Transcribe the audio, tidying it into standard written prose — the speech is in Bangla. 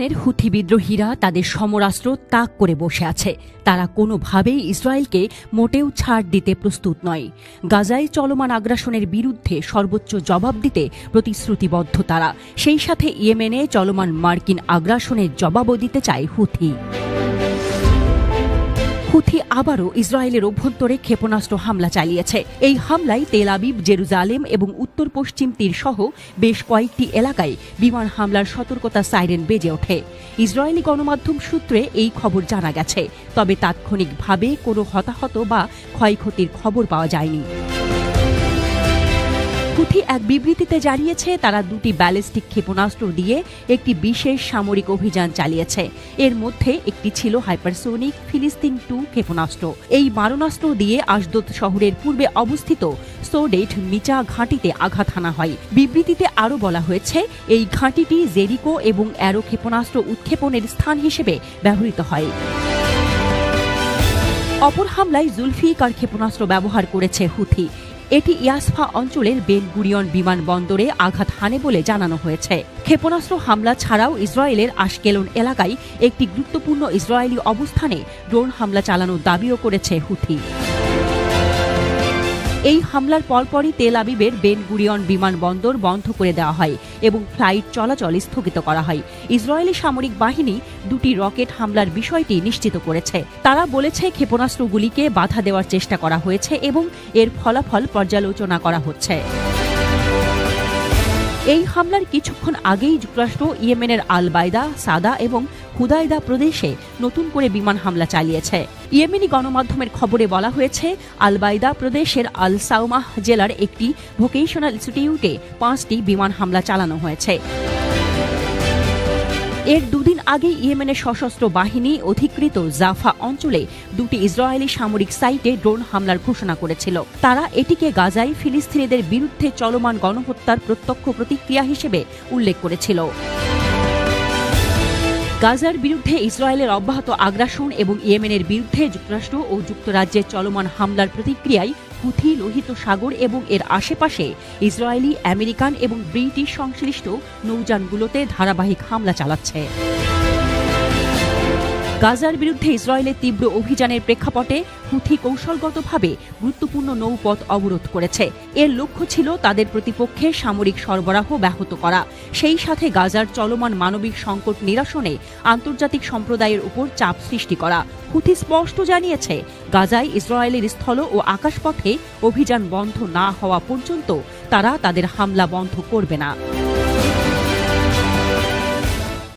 ইয়েমেনের হুথি বিদ্রোহীরা তাদের সমরাস্ত্র তাক করে বসে আছে। তারা কোনোভাবেই ইসরায়েলকে মোটেও ছাড় দিতে প্রস্তুত নয়। গাজায় চলমান আগ্রাসনের বিরুদ্ধে সর্বোচ্চ জবাব দিতে প্রতিশ্রুতিবদ্ধ তারা। সেই সাথে ইয়েমেনে চলমান মার্কিন আগ্রাসনের জবাবও দিতে চায় হুথি। হুথি আবারও ইসরায়েলের অভ্যন্তরে ক্ষেপণাস্ত্র হামলা চালিয়েছে। এই হামলায় তেল আবিব, জেরুজালেম এবং উত্তর পশ্চিম তীর সহ বেশ কয়েকটি এলাকায় বিমান হামলার সতর্কতা সাইরেন বেজে ওঠে। ইসরায়েলি গণমাধ্যম সূত্রে এই খবর জানা গেছে, তবে তাৎক্ষণিকভাবে কোনো হতাহত বা ক্ষয়ক্ষতির খবর পাওয়া যায়নি। হুথি এক বিবৃতিতে জানিয়েছে তারা দুটি ব্যালিস্টিক ক্ষেপণাস্ত্র দিয়ে একটি বিশেষ সামরিক অভিযান চালিয়েছে। এর মধ্যে একটি ছিল হাইপারসোনিক ফিলিস্তিন 2 ক্ষেপণাস্ত্র। এই মারণাস্ত্র দিয়ে আশদোদ শহরের পূর্বে অবস্থিত সোডেট মিচা ঘাঁটিতে আঘাত হানা হয়। বিবৃতিতে আরও বলা হয়েছে এই ঘাঁটিটি জেরিকো এবং অ্যারো ক্ষেপণাস্ত্র উৎক্ষেপণের স্থান হিসেবে ব্যবহৃত হয়। অপর হামলায় জুলফিকার ক্ষেপণাস্ত্র ব্যবহার করেছে হুথি। এটি ইয়াসফা অঞ্চলের বেন গুরিয়ন বিমানবন্দরে আঘাত হানে বলে জানানো হয়েছে। ক্ষেপণাস্ত্র হামলা ছাড়াও ইসরায়েলের আশকেলন এলাকায় একটি গুরুত্বপূর্ণ ইসরায়েলি অবস্থানে ড্রোন হামলা চালানোর দাবিও করেছে হুথি। এই হামলার পরপরই তেল আবিবের বেন গুরিয়ন বিমানবন্দর বন্ধ করে দেওয়া হয় এবং ফ্লাইট চলাচল স্থগিত করা হয়। ইসরায়েলি সামরিক বাহিনী দুটি রকেট হামলার বিষয়টি নিশ্চিত করেছে। তারা বলেছে ক্ষেপণাস্ত্রগুলিকে বাধা দেওয়ার চেষ্টা করা হয়েছে এবং এর ফলাফল পর্যালোচনা করা হচ্ছে। এই হামলার কিছুক্ষণ আগেই যুক্তরাষ্ট্র ইয়েমেনের আল বাইদা, সাদা এবং হুদায়দা প্রদেশে নতুন করে বিমান হামলা চালিয়েছে। ইয়েমেনি গণমাধ্যমের খবরে বলা হয়েছে আল বাইদা প্রদেশের আল সাউমাহ জেলার একটি ভোকেশনাল ইনস্টিটিউটে 5টি বিমান হামলা চালানো হয়েছে। এর দুদিন আগে ইয়েমেনের সশস্ত্র বাহিনী অধিকৃত জাফা অঞ্চলে দুটি ইসরায়েলি সামরিক সাইটে ড্রোন হামলার ঘোষণা করেছিল। তারা এটিকে গাজায় ফিলিস্তিনিদের বিরুদ্ধে চলমান গণহত্যার প্রত্যক্ষ প্রতিক্রিয়া হিসেবে উল্লেখ করেছিল। গাজার বিরুদ্ধে ইসরায়েলের অব্যাহত আগ্রাসন এবং ইয়েমেনের বিরুদ্ধে যুক্তরাষ্ট্র ও যুক্তরাজ্যের চলমান হামলার প্রতিক্রিয়ায় হুথি লোহিত সাগর এবং এর আশেপাশে ইসরায়েলি, আমেরিকান এবং ব্রিটিশ সংশ্লিষ্ট নৌযানগুলোতে ধারাবাহিক হামলা চালাচ্ছে। গাজার বিরুদ্ধে ইসরায়েলের তীব্র অভিযানের প্রেক্ষাপটে হুথি কৌশলগতভাবে গুরুত্বপূর্ণ নৌপথ অবরোধ করেছে। এর লক্ষ্য ছিল তাদের প্রতিপক্ষের সামরিক সরবরাহ ব্যাহত করা, সেই সাথে গাজার চলমান মানবিক সংকট নিরসনে আন্তর্জাতিক সম্প্রদায়ের উপর চাপ সৃষ্টি করা। হুথি স্পষ্ট জানিয়েছে গাজায় ইসরায়েলের স্থল ও আকাশপথে অভিযান বন্ধ না হওয়া পর্যন্ত তারা তাদের হামলা বন্ধ করবে না।